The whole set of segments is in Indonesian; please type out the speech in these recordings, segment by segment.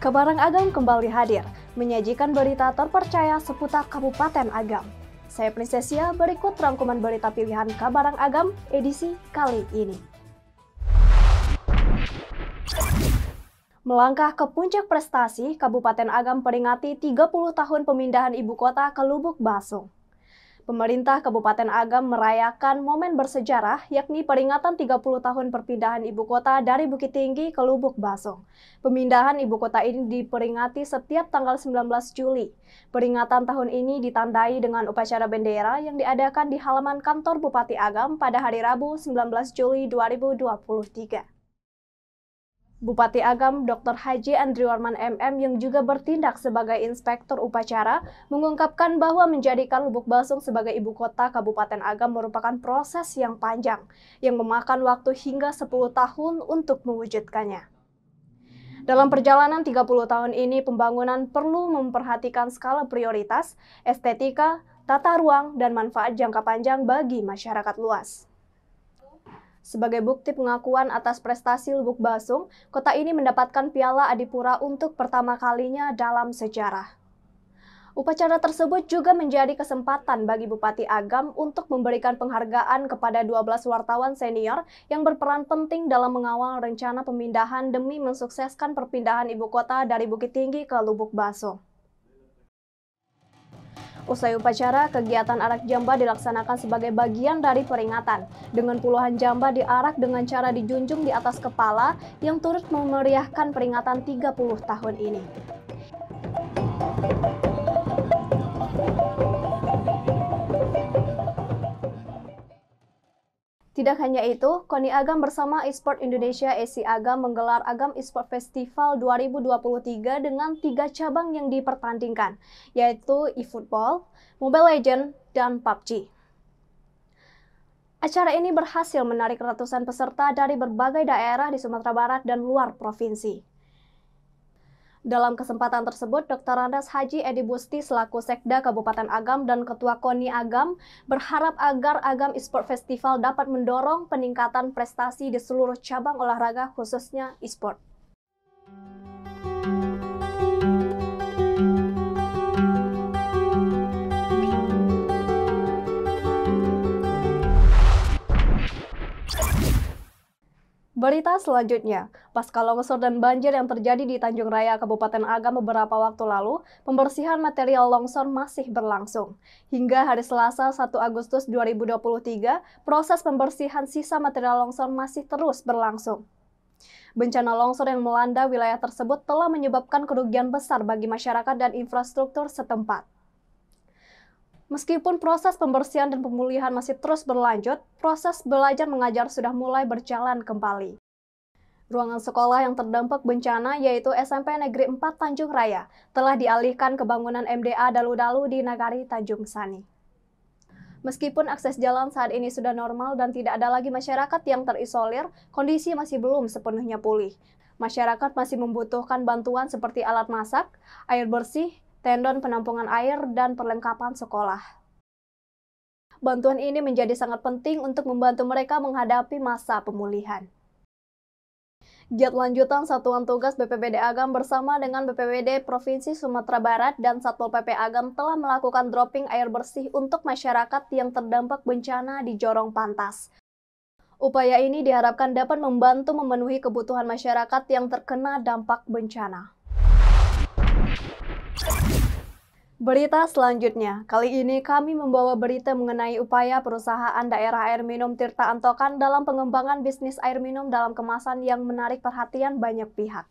Kabarang Agam kembali hadir, menyajikan berita terpercaya seputar Kabupaten Agam. Saya Prinsessia, berikut rangkuman berita pilihan Kabarang Agam edisi kali ini. Melangkah ke puncak prestasi, Kabupaten Agam peringati 30 tahun pemindahan ibu kota ke Lubuk Basung. Pemerintah Kabupaten Agam merayakan momen bersejarah, yakni peringatan 30 tahun perpindahan ibu kota dari Bukit Tinggi ke Lubuk Basung. Pemindahan ibu kota ini diperingati setiap tanggal 19 Juli. Peringatan tahun ini ditandai dengan upacara bendera yang diadakan di halaman kantor Bupati Agam pada hari Rabu 19 Juli 2023. Bupati Agam Dr. Haji Andri Warman MM yang juga bertindak sebagai inspektur upacara mengungkapkan bahwa menjadikan Lubuk Basung sebagai ibu kota Kabupaten Agam merupakan proses yang panjang yang memakan waktu hingga 10 tahun untuk mewujudkannya. Dalam perjalanan 30 tahun ini, pembangunan perlu memperhatikan skala prioritas, estetika, tata ruang, dan manfaat jangka panjang bagi masyarakat luas. Sebagai bukti pengakuan atas prestasi Lubuk Basung, kota ini mendapatkan Piala Adipura untuk pertama kalinya dalam sejarah. Upacara tersebut juga menjadi kesempatan bagi Bupati Agam untuk memberikan penghargaan kepada 12 wartawan senior yang berperan penting dalam mengawal rencana pemindahan demi mensukseskan perpindahan ibu kota dari Bukit Tinggi ke Lubuk Basung. Usai upacara, kegiatan arak jamba dilaksanakan sebagai bagian dari peringatan, dengan puluhan jamba diarak dengan cara dijunjung di atas kepala yang turut memeriahkan peringatan 30 tahun ini. Tidak hanya itu, KONI Agam bersama eSport Indonesia ESI Agam menggelar Agam eSport Festival 2023 dengan 3 cabang yang dipertandingkan, yaitu eFootball, Mobile Legends, dan PUBG. Acara ini berhasil menarik ratusan peserta dari berbagai daerah di Sumatera Barat dan luar provinsi. Dalam kesempatan tersebut, Dr. Randas Haji Edi Busti selaku Sekda Kabupaten Agam dan Ketua KONI Agam berharap agar Agam eSport Festival dapat mendorong peningkatan prestasi di seluruh cabang olahraga khususnya eSport. Berita selanjutnya, pasca longsor dan banjir yang terjadi di Tanjung Raya, Kabupaten Agam beberapa waktu lalu, pembersihan material longsor masih berlangsung. Hingga hari Selasa 1 Agustus 2023, proses pembersihan sisa material longsor masih terus berlangsung. Bencana longsor yang melanda wilayah tersebut telah menyebabkan kerugian besar bagi masyarakat dan infrastruktur setempat. Meskipun proses pembersihan dan pemulihan masih terus berlanjut, proses belajar mengajar sudah mulai berjalan kembali. Ruangan sekolah yang terdampak bencana, yaitu SMP Negeri 4 Tanjung Raya, telah dialihkan ke bangunan MDA Dalu-Dalu di Nagari Tanjung Sani. Meskipun akses jalan saat ini sudah normal dan tidak ada lagi masyarakat yang terisolir, kondisi masih belum sepenuhnya pulih. Masyarakat masih membutuhkan bantuan seperti alat masak, air bersih, tendon penampungan air, dan perlengkapan sekolah. Bantuan ini menjadi sangat penting untuk membantu mereka menghadapi masa pemulihan. Giat lanjutan Satuan Tugas BPBD Agam bersama dengan BPBD Provinsi Sumatera Barat dan Satpol PP Agam telah melakukan dropping air bersih untuk masyarakat yang terdampak bencana di Jorong Pantas. Upaya ini diharapkan dapat membantu memenuhi kebutuhan masyarakat yang terkena dampak bencana. Berita selanjutnya, kali ini kami membawa berita mengenai upaya perusahaan daerah air minum Tirta Antokan dalam pengembangan bisnis air minum dalam kemasan yang menarik perhatian banyak pihak.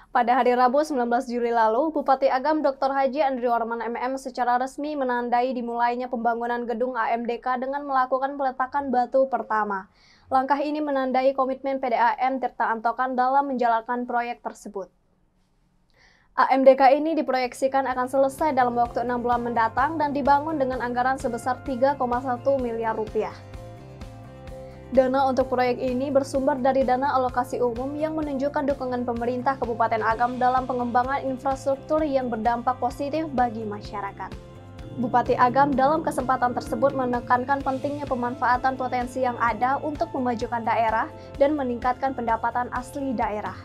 Pada hari Rabu 19 Juli lalu, Bupati Agam Dr. Haji Andri Warman MM secara resmi menandai dimulainya pembangunan gedung AMDK dengan melakukan peletakan batu pertama. Langkah ini menandai komitmen PDAM Tirta Antokan dalam menjalankan proyek tersebut. AMDK ini diproyeksikan akan selesai dalam waktu 6 bulan mendatang dan dibangun dengan anggaran sebesar 3,1 miliar rupiah. Dana untuk proyek ini bersumber dari dana alokasi umum yang menunjukkan dukungan pemerintah Kabupaten Agam dalam pengembangan infrastruktur yang berdampak positif bagi masyarakat. Bupati Agam dalam kesempatan tersebut menekankan pentingnya pemanfaatan potensi yang ada untuk memajukan daerah dan meningkatkan pendapatan asli daerah.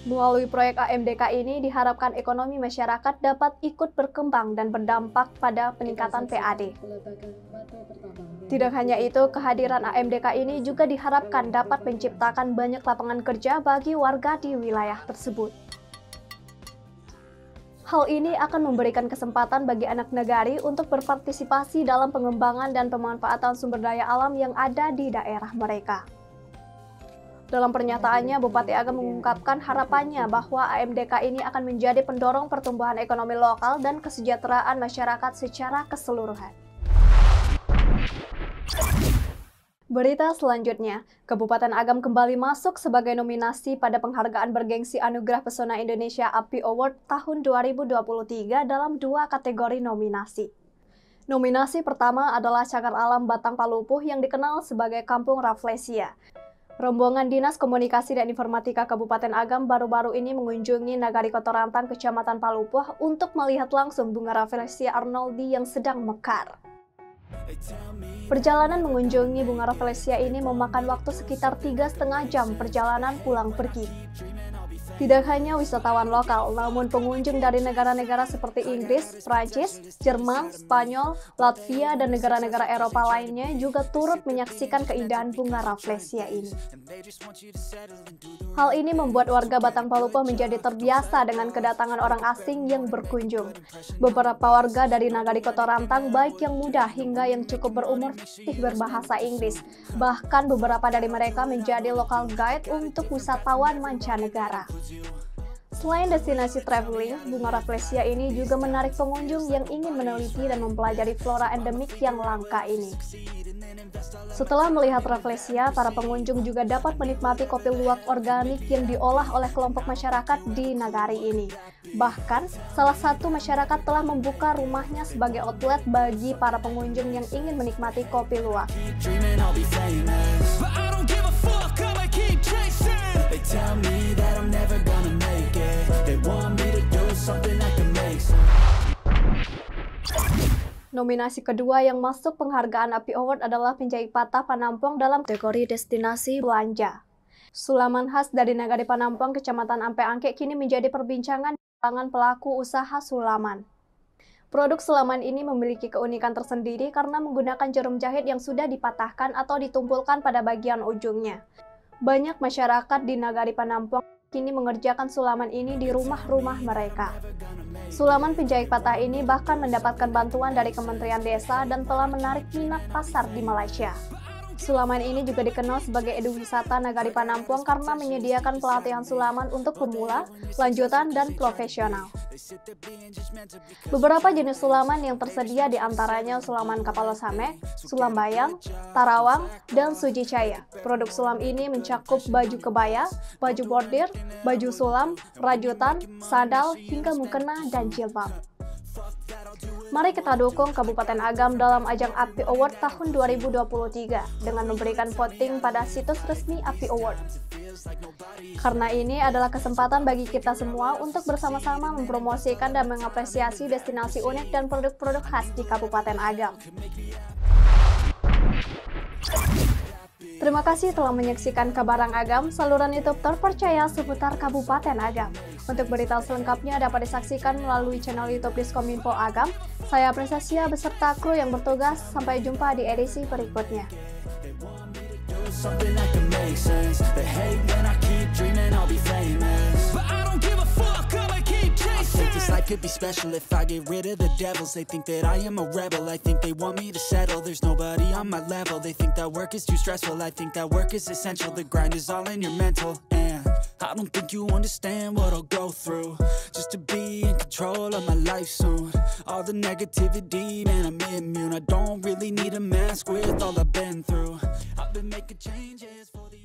Melalui proyek AMDK ini diharapkan ekonomi masyarakat dapat ikut berkembang dan berdampak pada peningkatan PAD. Tidak hanya itu, kehadiran AMDK ini juga diharapkan dapat menciptakan banyak lapangan kerja bagi warga di wilayah tersebut. Hal ini akan memberikan kesempatan bagi anak negari untuk berpartisipasi dalam pengembangan dan pemanfaatan sumber daya alam yang ada di daerah mereka. Dalam pernyataannya, Bupati Agam mengungkapkan harapannya bahwa AMDK ini akan menjadi pendorong pertumbuhan ekonomi lokal dan kesejahteraan masyarakat secara keseluruhan. Berita selanjutnya, Kabupaten Agam kembali masuk sebagai nominasi pada penghargaan bergengsi Anugerah Pesona Indonesia API Award tahun 2023 dalam 2 kategori nominasi. Nominasi pertama adalah Cagar Alam Batang Palupuh yang dikenal sebagai Kampung Rafflesia. Rombongan Dinas Komunikasi dan Informatika Kabupaten Agam baru-baru ini mengunjungi Nagari Kotorantang, Kecamatan Palupuh untuk melihat langsung bunga Rafflesia arnoldi yang sedang mekar. Perjalanan mengunjungi bunga Rafflesia ini memakan waktu sekitar 3,5 jam perjalanan pulang pergi. Tidak hanya wisatawan lokal, namun pengunjung dari negara-negara seperti Inggris, Prancis, Jerman, Spanyol, Latvia, dan negara-negara Eropa lainnya juga turut menyaksikan keindahan bunga Rafflesia ini. Hal ini membuat warga Batang Palupuh menjadi terbiasa dengan kedatangan orang asing yang berkunjung. Beberapa warga dari Nagari Kotorantang, baik yang muda hingga yang cukup berumur, berbahasa Inggris. Bahkan beberapa dari mereka menjadi local guide untuk wisatawan mancanegara. Selain destinasi traveling, bunga Rafflesia ini juga menarik pengunjung yang ingin meneliti dan mempelajari flora endemik yang langka ini. Setelah melihat Rafflesia, para pengunjung juga dapat menikmati kopi luwak organik yang diolah oleh kelompok masyarakat di nagari ini. Bahkan, salah satu masyarakat telah membuka rumahnya sebagai outlet bagi para pengunjung yang ingin menikmati kopi luwak. Nominasi kedua yang masuk penghargaan API Award adalah penjahit patah Panampong dalam kategori destinasi belanja. Sulaman khas dari Nagari Panampong, Kecamatan Ampe Angke kini menjadi perbincangan di kalangan pelaku usaha sulaman. Produk sulaman ini memiliki keunikan tersendiri karena menggunakan jarum jahit yang sudah dipatahkan atau ditumpulkan pada bagian ujungnya. Banyak masyarakat di Nagari Panampong kini mengerjakan sulaman ini di rumah-rumah mereka. Sulaman penjahit patah ini bahkan mendapatkan bantuan dari Kementerian Desa dan telah menarik minat pasar di Malaysia. Sulaman ini juga dikenal sebagai eduwisata Nagari Panampong karena menyediakan pelatihan sulaman untuk pemula, lanjutan, dan profesional. Beberapa jenis sulaman yang tersedia diantaranya sulaman Kapalo Samek, Sulam Bayang, Tarawang, dan Suji Caya. Produk sulam ini mencakup baju kebaya, baju bordir, baju sulam, rajutan, sandal, hingga mukena dan jilbab. Mari kita dukung Kabupaten Agam dalam ajang API Award tahun 2023 dengan memberikan voting pada situs resmi API Award. Karena ini adalah kesempatan bagi kita semua untuk bersama-sama mempromosikan dan mengapresiasi destinasi unik dan produk-produk khas di Kabupaten Agam. Terima kasih telah menyaksikan Kabarang Agam, saluran YouTube terpercaya seputar Kabupaten Agam. Untuk berita selengkapnya dapat disaksikan melalui channel YouTube Diskominfo Agam. Saya Prinsessia beserta kru yang bertugas. Sampai jumpa di edisi berikutnya. Life could be special if I get rid of the devils. They think that I am a rebel. I think they want me to settle. There's nobody on my level. They think that work is too stressful. I think that work is essential. The grind is all in your mental. And I don't think you understand what I'll go through just to be in control of my life soon. All the negativity, man, I'm immune. I don't really need a mask with all I've been through. I've been making changes for the